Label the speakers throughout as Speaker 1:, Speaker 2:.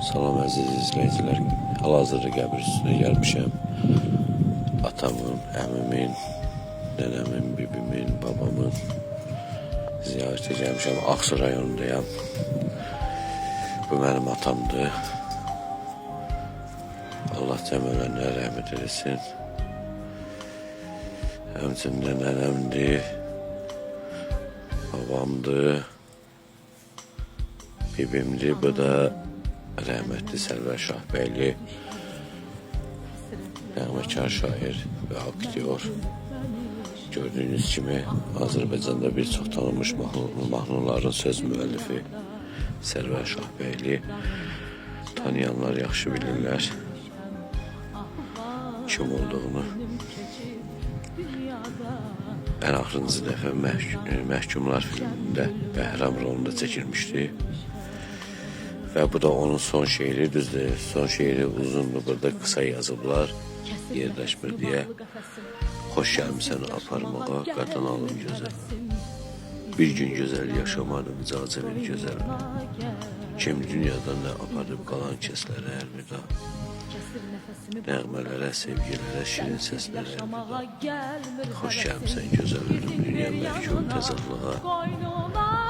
Speaker 1: Salam əziz izləyicilər. Hal-hazırda qəbir üstünə gəlmişəm. Atamın, əmimin, nənəmin, bibimin, babamın ziyarətə gəlmişəm. Ağsu rayonundayam. Bu mənim atamdır. Allah cəm ölənlərə rəhmət eləsin. Həmçinin nənəmdir, babamdır, bibimdir. Bu da rəhmətli Sərvər Şahbəyli, nəğməkar, şair və aktyor. Gördüyünüz kimi Azərbaycanda bir çox tanınmış mahnıların söz müəllifi Sərvər Şahbəyli. Tanıyanlar yaxşı bilirlər kim olduğunu. Ən axırıncı dəfə Məhkumlar filmində Bəhram rolunda çəkilmişdi. Və bu da onun son şeiri, düzdür. Son şeiri uzundur, burada qısa yazıblar, yerləşmir deyə. Xoş gəlmişsən aparmağa, qadın alım gözəl. Bir gün gözəl yaşamadım, icazə ver gözəl. Kim dünyadan nə aparıb qalan kəslərə əlvida. Nəğmələrə, sevgilərə, şirin səslərə əlvida. Xoş gəlmişsən gözəl ölüm, dünya məhkum təzadlığa.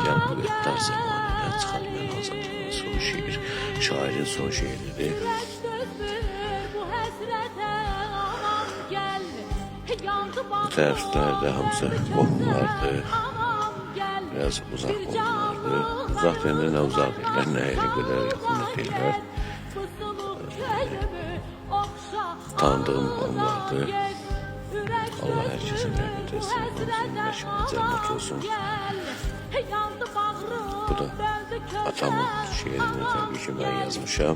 Speaker 1: Gəl bu qəddar zəmanədən çıxar mən azadlığa. Son şiir, şairin son şiiridir. Bu tərəflərdə hamısı qohumlardır. Biraz uzaq qohumlardır. Uzaq deyəndə nə uzaq deyirlər, nə elə qədər yaxın deyirlər. Tanıdığım qohumlardır. Allah hər kəsin rəhmət etsin, hamısının məşğəli cənnət olsun. Bu da atamın şiirini təbii ki mən yazmışam.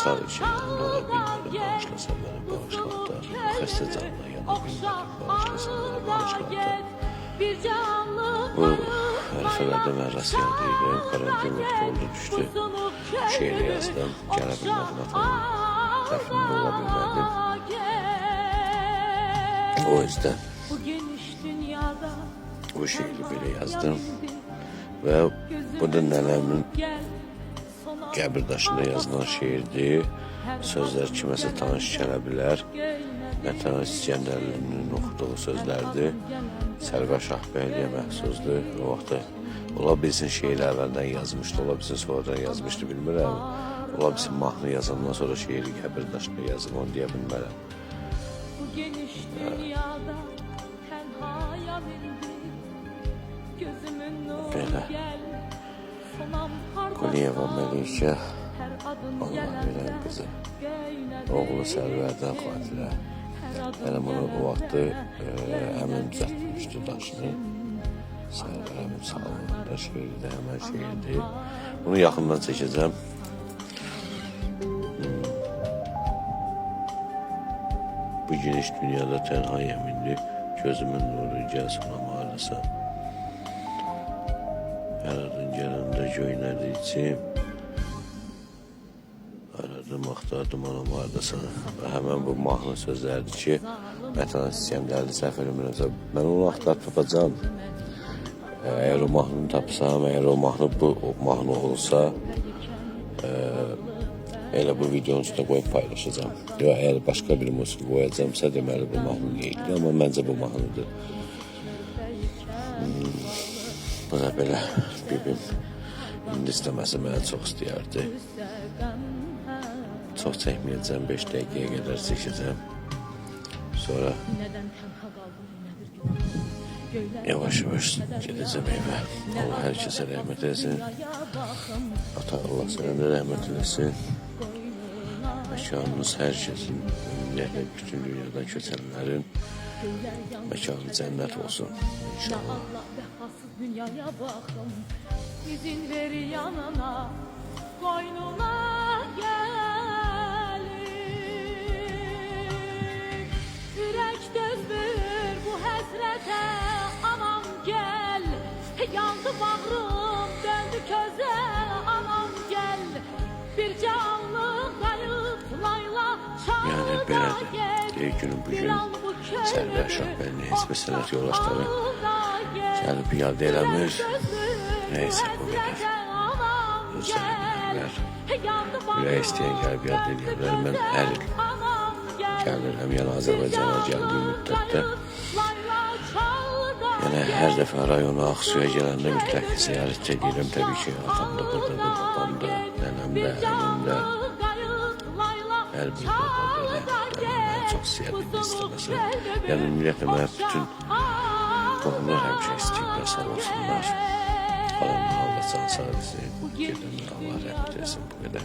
Speaker 1: Sadəcə yanımda ola bilmədim, bağışlasa məni, bağışlat da. Xəstə canına yana bilmədim, bağışlasa məni, bağışlat da. Bu ərəfələrdə mən rast gəldiydim, karantin vaxtı oldu, düşdü. Şiiri yazdım, gələ bilmədim atamın dəfnində ola bilmədim. O yüzden bu şiiri belə yazdım və bu da nənəmin qəbir daşında yazılan şiirdir. Sözlər kiməsə tanış gələ bilər. Mətanət İskəndərlinin oxuduğu sözlərdir. Sərvər Şahbəyliyə məxsusdur. O vaxtda ola bilsin şiiri əvvəldən yazmışdı, ola bilsin sonradan yazmışdı, bilmirəm. Ola bilsin mahnı yazandan sonra şiiri qəbir daşında yazım, onu deyə bilmərəm. Belə Quliyeva Məlikə Allah verən qızı, oğlu Sərvərdən Xatilə. Yəni bunu o vaxtı əmim düzəltmişdi daşını. Sərvər əmim sağlığında şeirdir, həmən şeirdir. Bunu yaxından çəkəcəm. Bu geniş dünyada tənha yeminli, gözümün nuru gəl sonam ağrısa. Aradın yanımda göynədi içim, aradım, axtardım anam ağrısa. Və həmən bu mahnı sözlərdir ki, Mətanət İskəndərli səhv eləmirəmsə, mən onu axtarıb tapacam. Əgər o mahnını tapsam, əgər o mahnı bu mahnı olsa, elə bu videonun üstüne qoyub paylaşacağım. Ya əgər başqa bir musiqi qoyacamsa, deməli bu mahnı deyildir, amma məncə bu mahnıdır. Bu da belə bibim indi istəməsi mənə çox istəyərdi. Çox çəkməyəcəm, 5 dəqiqəyə qədər çəkəcəm. Sonra yavaş-yavaş gedəcəm evə. Allah hər kəsə rəhmət eləsin. Ata Allah sənə də rəhmət eləsin. Məkanınız hər kəsin, ümumiyyətlə bütün dünyadan köçənlərin məkanı cənnət olsun inşallah.
Speaker 2: Dünyaya baxım, izin ver yanına, qoynuna gəlir. Ürək dözmür bu həsrətə, anam gəl. Yandı bağrım, döndü közə, anam gəl. Bir canlı qayıt, layla çağırda gəl.
Speaker 1: Yəni belədir, günün bugün Sərvər Şahbəyli hizb sənət yoldaşları gəlib yad eləmir. Neyse bu qədər. özləyə bilərlər. Ürək istəyən gəlib yad edə bilər. Mən hər il gəlirəm, yəni Azərbaycana gəldiyim müddətdə. Yəni hər dəfə rayona, Ağsuya gələndə mütləq ziyarət edirəm. Təbii ki, atam da buradadır, babam da, nənəm də, əmim də. Hər bir burada belə mənə çox istəyirdim istəməsə. Yəni ümumiyyətlə mənə bütün qohumlar həmişə istəyirlər, sağ olsunlar. Xalamın Allah can sağ etsin, gedəndə Allah rəhmət etsin bu qədər.